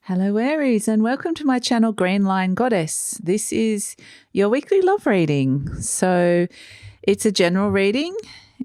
Hello Aries and welcome to my channel GreenLion Goddess. This is your weekly love reading. So it's a general reading.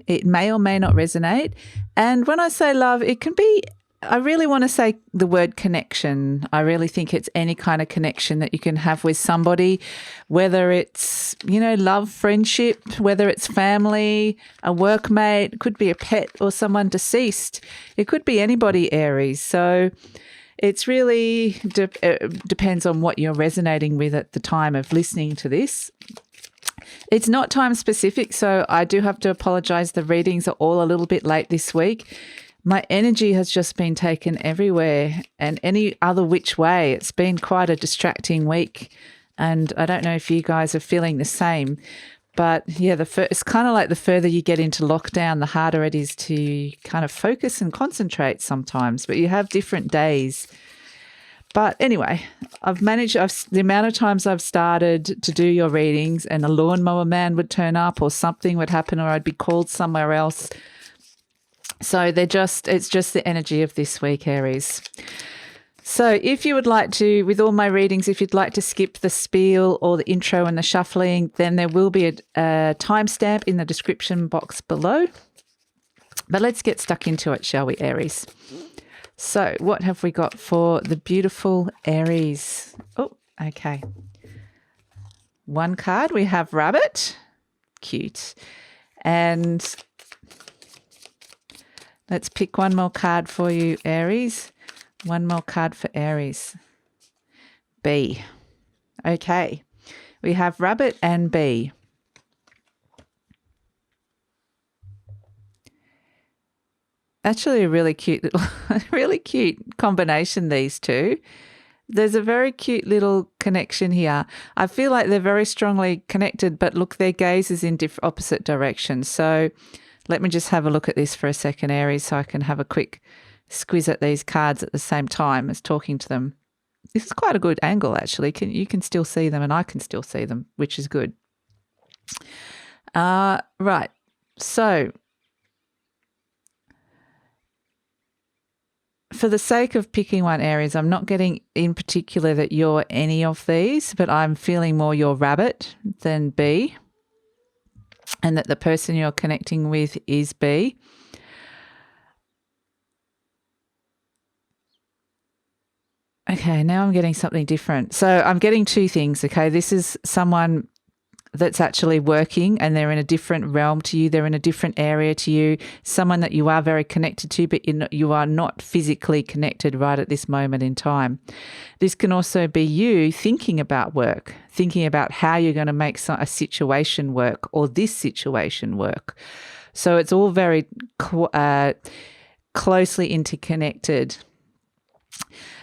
It may or may not resonate. And when I say love, it can be, I really want to say the word connection. I really think it's any kind of connection that you can have with somebody, whether it's, love, friendship, whether it's family, a workmate, it could be a pet or someone deceased. It could be anybody, Aries. So it's really depends on what you're resonating with at the time of listening to this. It's not time specific, so I do have to apologise. The readings are all a little bit late this week. My energy has just been taken everywhere and any other which way. It's been quite a distracting week, and I don't know if you guys are feeling the same. But yeah, it's kind of like the further you get into lockdown, the harder it is to kind of focus and concentrate sometimes. But you have different days. But anyway, the amount of times I've started to do your readings and a lawnmower man would turn up or something would happen or I'd be called somewhere else. So it's just the energy of this week, Aries. So if you would like to, with all my readings, if you'd like to skip the spiel or the intro and the shuffling, then there will be a timestamp in the description box below. But let's get stuck into it, shall we, Aries? So what have we got for the beautiful Aries? Oh, okay. One card, we have Rabbit. Cute. And let's pick one more card for you, Aries. One more card for Aries. B. Okay. We have Rabbit and B. Actually a really cute combination, these two. There's a very cute little connection here. I feel like they're very strongly connected, but look, their gaze is in opposite directions. So let me just have a look at this for a second, Aries, so I can have a quick squiz at these cards at the same time as talking to them. This is quite a good angle, actually. You can still see them and I can still see them, which is good. Right. So for the sake of picking one, Aries, I'm not getting in particular that you're any of these, but I'm feeling more you're Rabbit than B, and that the person you're connecting with is B. Okay, now I'm getting something different. So I'm getting two things, okay? This is someone that's actually working and they're in a different realm to you. They're in a different area to you, someone that you are very connected to, but you are not physically connected right at this moment in time. This can also be you thinking about work, thinking about how you're going to make a situation work or this situation work. So it's all very closely interconnected.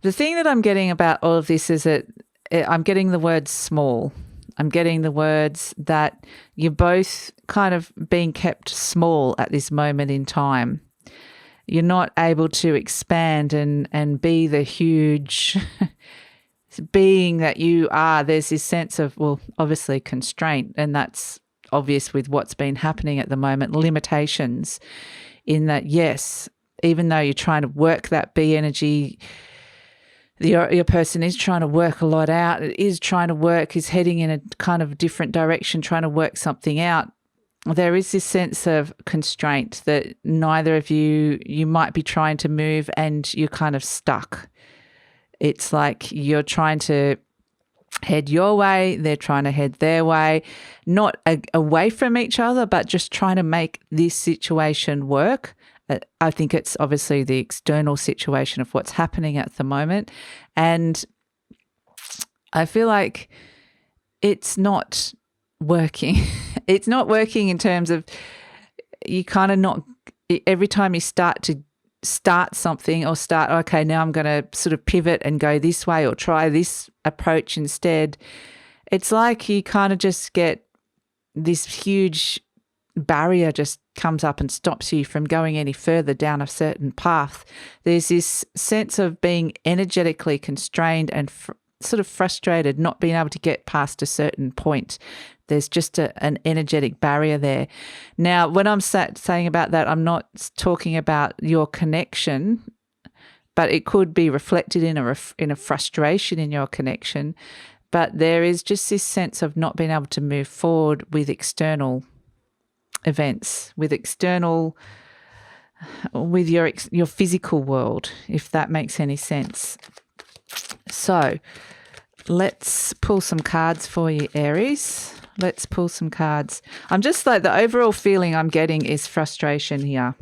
The thing that I'm getting about all of this is that I'm getting the word small. I'm getting the words that you're both kind of being kept small at this moment in time. You're not able to expand and be the huge being that you are. There's this sense of, well, obviously constraint, and that's obvious with what's been happening at the moment, limitations in that, yes, even though you're trying to work that B energy, your person is trying to work a lot out. It is trying to work, is heading in a kind of different direction, trying to work something out. There is this sense of constraint that neither of you might be trying to move and you're kind of stuck. It's like you're trying to head your way, they're trying to head their way, not away from each other, but just trying to make this situation work. I think it's obviously the external situation of what's happening at the moment. And I feel like it's not working. It's not working in terms of you kind of not, every time you start something or okay, now I'm going to sort of pivot and go this way or try this approach instead. It's like you kind of just get this huge barrier just comes up and stops you from going any further down a certain path. There's this sense of being energetically constrained and sort of frustrated, not being able to get past a certain point. There's just an energetic barrier there. Now, when I'm saying about that, I'm not talking about your connection but it could be reflected in a frustration in your connection. But there is just this sense of not being able to move forward with external events, with your physical world, if that makes any sense. So let's pull some cards for you, Aries. Let's pull some cards. I'm just like, the overall feeling I'm getting is frustration here.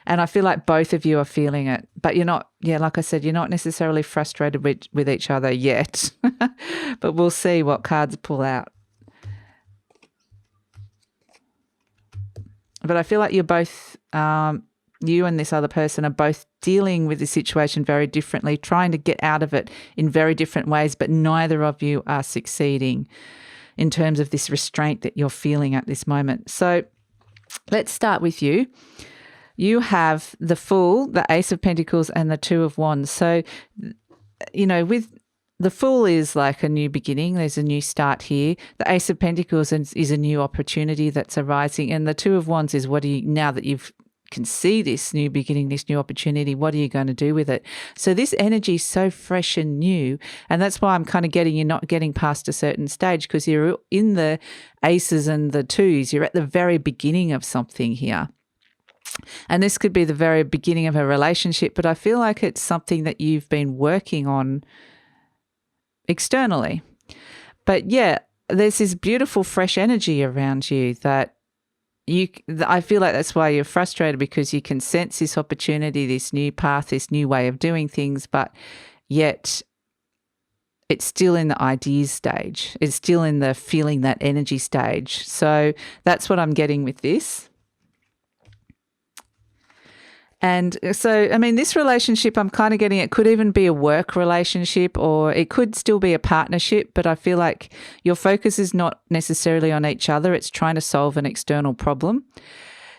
And I feel like both of you are feeling it, but you're not, like I said, you're not necessarily frustrated with each other yet, but we'll see what cards pull out. But I feel like you're both, you and this other person are both dealing with the situation very differently, trying to get out of it in very different ways, but neither of you are succeeding in terms of this restraint that you're feeling at this moment. So let's start with you. You have the Fool, the Ace of Pentacles, and the Two of Wands. So, with the Fool is like a new beginning. There's a new start here. The Ace of Pentacles is a new opportunity that's arising. And the Two of Wands is now that you can see this new beginning, this new opportunity, what are you going to do with it? So this energy is so fresh and new. And that's why I'm kind of getting you're not getting past a certain stage, because you're in the Aces and the Twos. You're at the very beginning of something here. And this could be the very beginning of a relationship, but I feel like it's something that you've been working on externally. But there's this beautiful fresh energy around you that I feel like that's why you're frustrated, because you can sense this opportunity, this new path, this new way of doing things, but yet it's still in the ideas stage. It's still in the feeling that energy stage. So that's what I'm getting with this. And so, this relationship, I'm kind of getting, it could even be a work relationship, or it could still be a partnership, but I feel like your focus is not necessarily on each other. It's trying to solve an external problem.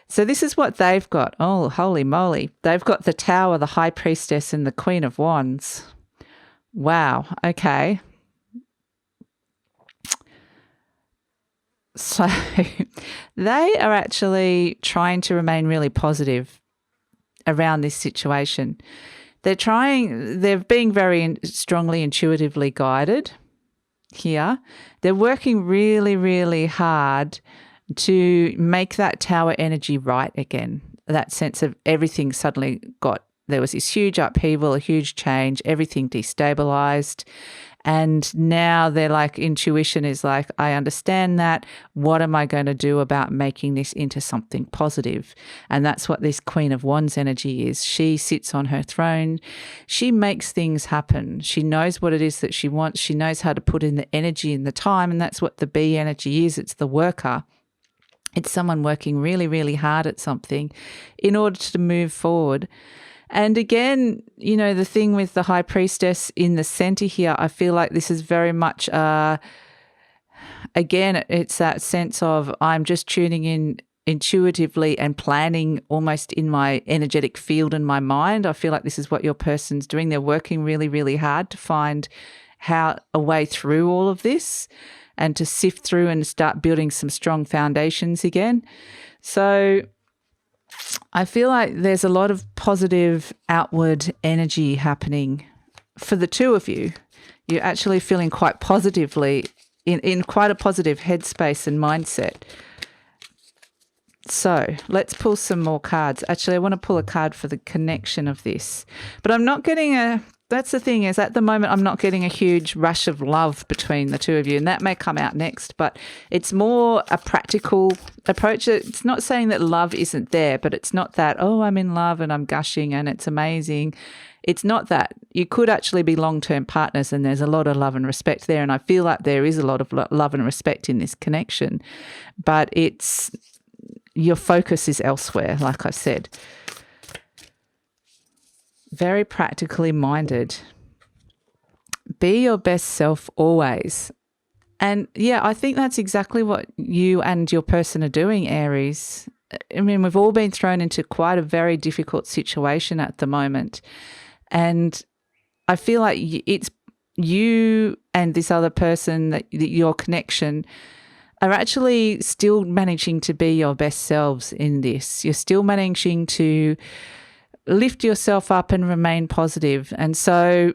So this is what they've got. Oh, holy moly. They've got the Tower, the High Priestess, and the Queen of Wands. Wow. Okay. So they are actually trying to remain really positive around this situation. They're being very strongly intuitively guided here. They're working really, really hard to make that Tower energy right again. That sense of everything suddenly there was this huge upheaval, a huge change, everything destabilized. And now they're like, intuition is like, I understand that. What am I going to do about making this into something positive? And that's what this Queen of Wands energy is. She sits on her throne. She makes things happen. She knows what it is that she wants. She knows how to put in the energy and the time. And that's what the B energy is. It's the worker. It's someone working really, really hard at something in order to move forward. And again, the thing with the High Priestess in the center here, I feel like this is very much, again, it's that sense of I'm just tuning in intuitively and planning almost in my energetic field in my mind. I feel like this is what your person's doing. They're working really, really hard to find a way through all of this and to sift through and start building some strong foundations again. So I feel like there's a lot of positive outward energy happening for the two of you. You're actually feeling quite positively, in quite a positive headspace and mindset. So let's pull some more cards. Actually, I want to pull a card for the connection of this. But I'm not getting that's the thing, is at the moment I'm not getting a huge rush of love between the two of you, and that may come out next, but it's more a practical approach. It's not saying that love isn't there, but it's not that, oh, I'm in love and I'm gushing and it's amazing. It's not that. You could actually be long-term partners, and there's a lot of love and respect there, and I feel like there is a lot of love and respect in this connection, but your focus is elsewhere, like I said. Very practically minded. Be your best self always. And I think that's exactly what you and your person are doing, Aries. We've all been thrown into quite a very difficult situation at the moment. And I feel like it's you and this other person, that your connection, are actually still managing to be your best selves in this. You're still managing to lift yourself up and remain positive. And so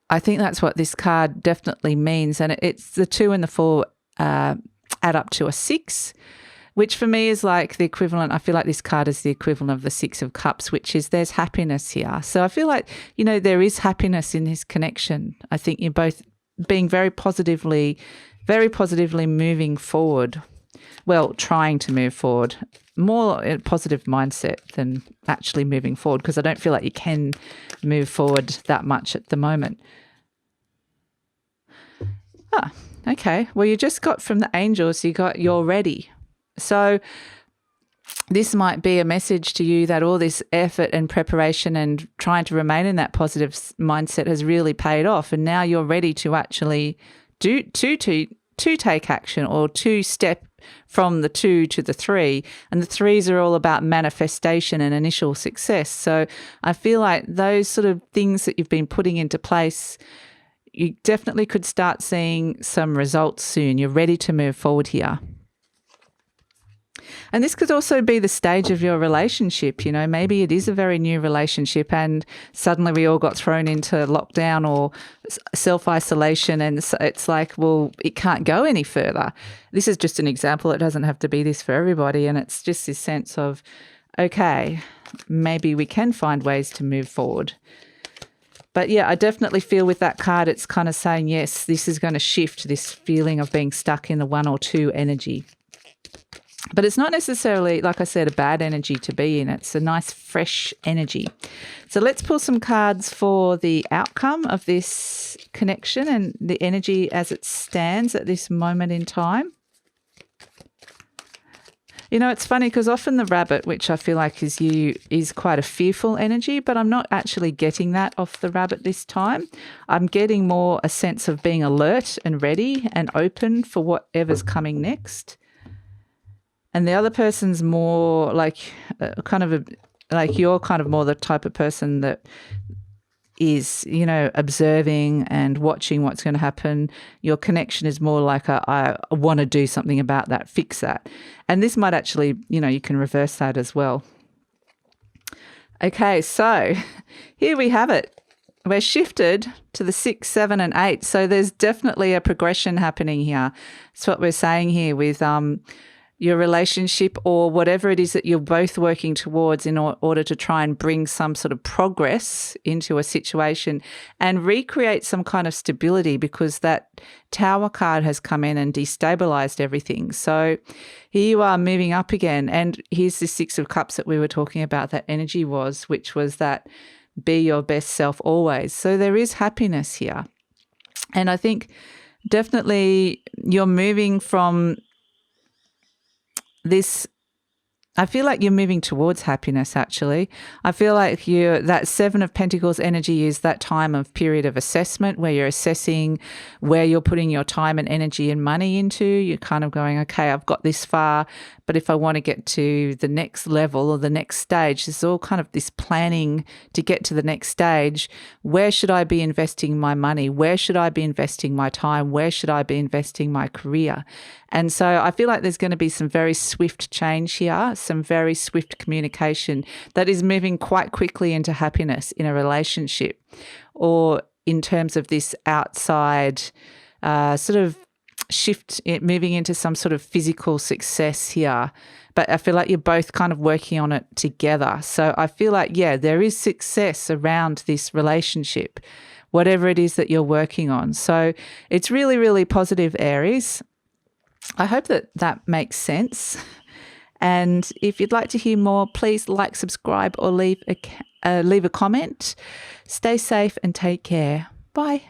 I think that's what this card definitely means. And it's the 2 and the 4 add up to a 6, which for me is like the equivalent. I feel like this card is the equivalent of the 6 of Cups, which is there's happiness here. So I feel like, there is happiness in this connection. I think you're both being very positively moving forward. Well, trying to move forward, more a positive mindset than actually moving forward, because I don't feel like you can move forward that much at the moment. Okay. Well, you just got from the angels, you got you're ready. So this might be a message to you that all this effort and preparation and trying to remain in that positive mindset has really paid off, and now you're ready to actually to take action, or to step from the 2 to the 3. And the 3s are all about manifestation and initial success. So I feel like those sort of things that you've been putting into place, you definitely could start seeing some results soon. You're ready to move forward here. And this could also be the stage of your relationship. Maybe it is a very new relationship and suddenly we all got thrown into lockdown or self-isolation, and it's like, well, it can't go any further. This is just an example. It doesn't have to be this for everybody. And it's just this sense of, okay, maybe we can find ways to move forward. But yeah, I definitely feel with that card, it's kind of saying, yes, this is going to shift this feeling of being stuck in the 1 or 2 energy. But it's not necessarily, like I said, a bad energy to be in. It's a nice, fresh energy. So let's pull some cards for the outcome of this connection and the energy as it stands at this moment in time. It's funny because often the rabbit, which I feel like is quite a fearful energy, but I'm not actually getting that off the rabbit this time. I'm getting more a sense of being alert and ready and open for whatever's coming next. And the other person's more like you're kind of more the type of person that is, observing and watching what's going to happen. Your connection is more like I want to do something about that, fix that. And this might actually, you can reverse that as well. Okay, so here we have it. We're shifted to the 6, 7 and 8. So there's definitely a progression happening here. That's what we're saying here with your relationship or whatever it is that you're both working towards in order to try and bring some sort of progress into a situation and recreate some kind of stability, because that Tower card has come in and destabilized everything. So here you are moving up again. And here's the 6 of Cups that we were talking about, that energy which was that be your best self always. So there is happiness here. And I think definitely you're moving from this, I feel like you're moving towards happiness, actually. I feel like that 7 of Pentacles energy is that time of period of assessment where you're assessing where you're putting your time and energy and money into. You're kind of going, okay, I've got this far, but if I want to get to the next level or the next stage, there's all kind of this planning to get to the next stage. Where should I be investing my money? Where should I be investing my time? Where should I be investing my career? And so I feel like there's going to be some very swift change here, some very swift communication that is moving quite quickly into happiness in a relationship, or in terms of this outside sort of shift, moving into some sort of physical success here. But I feel like you're both kind of working on it together. So I feel like, yeah, there is success around this relationship, whatever it is that you're working on. So it's really, really positive, Aries. I hope that makes sense. And if you'd like to hear more, please like, subscribe, or leave a comment. Stay safe and take care. Bye.